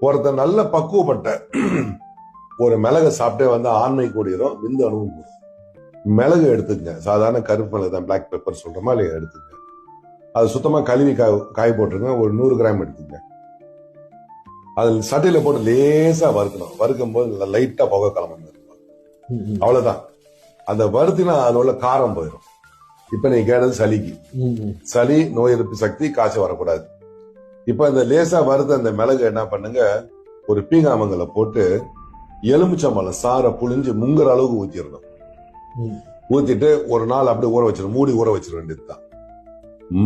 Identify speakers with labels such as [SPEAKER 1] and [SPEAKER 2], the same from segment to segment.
[SPEAKER 1] ஒருத்தர் நல்ல பக்குவப்பட்ட ஒரு மிளகை சாப்பிட்டே வந்து ஆண்மை கூடியதும் விந்து அணுவும் கூடும். மிளகு எடுத்துக்கங்க, சாதாரண கருப்பு மிளகு தான், பிளாக் பெப்பர் சொல்றோமா இல்லையா, எடுத்துக்கங்க. அது சுத்தமா கழுவி காய போட்டுருங்க. ஒரு 100 கிராம் எடுத்துக்கங்க. அதில் சட்டையில போட்டு லேசா வறுக்கணும். வறுக்கும் போது லைட்டா புகை கிளம்பு, அவ்வளவுதான். அந்த வறுத்தினா அதில் உள்ள காரம் போயிடும். இப்ப நீ கேட்டது சளிக்கு. சளி, நோய் எதிர்ப்பு சக்தி, காய்ச்சல் வரக்கூடாது. இப்ப இந்த லேசா வறுத்த அந்த மிளகு என்ன பண்ணுங்க, ஒரு பீங்காமங்கல போட்டு எலுமிச்சம்பழம் சாரை புழிஞ்சு முங்குற அளவுக்கு ஊத்திடணும். ஊத்திட்டு ஒரு நாள் அப்படி ஊற வச்சிடணும். மூடி ஊற வச்சிட வேண்டியதுதான்.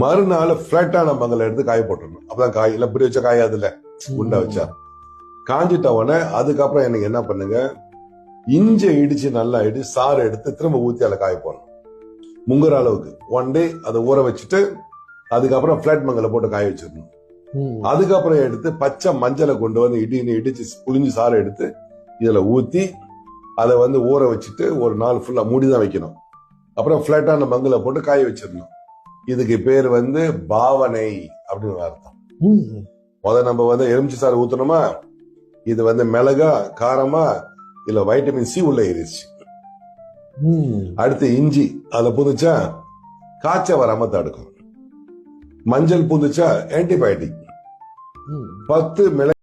[SPEAKER 1] மறுநாள் பிளாட்டான மங்கல எடுத்து காய போட்டுடணும். அப்பதான் காய் இல்ல, இப்படி வச்சா காயாது இல்ல, உண்டை வச்சா காஞ்சிட்ட உடனே அதுக்கப்புறம் எனக்கு என்ன பண்ணுங்க, இஞ்சி இடிச்சு நல்லா இடிச்சு சாறு எடுத்து திரும்ப ஊத்தி அதில் காய போடணும். முங்குற அளவுக்கு 1 டே அதை ஊற வச்சுட்டு அதுக்கப்புறம் பிளாட் மங்கல போட்டு காய வச்சிடணும். அதுக்கப்புறம் எடுத்து பச்சை மஞ்சளை கொண்டு வந்து இடிச்சு புளிஞ்சு சாறு எடுத்து இதுல ஊத்தி அதை வந்து ஊற வச்சுட்டு ஒரு நாள் ஃபுல்லா மூடிதான் வைக்கணும். அப்புறம் பிளாட்டான மங்கல போட்டு காய வச்சிடணும். இதுக்கு பேர் வந்து பாவனை அப்படின்னு அர்த்தம். முதல்ல நம்ம வந்து எலுமிச்சை சாறு ஊத்தணுமா, இது வந்து மிளகா காரமா இல்ல வைட்டமின் சி உள்ள ஏறிச்சு. அடுத்து இஞ்சி அதுல புதுச்சா காய்ச்சல் வராம தடுக்கும். மஞ்சள் புதுச்சா ஆன்டிபயோட்டிக். 10 மிளகு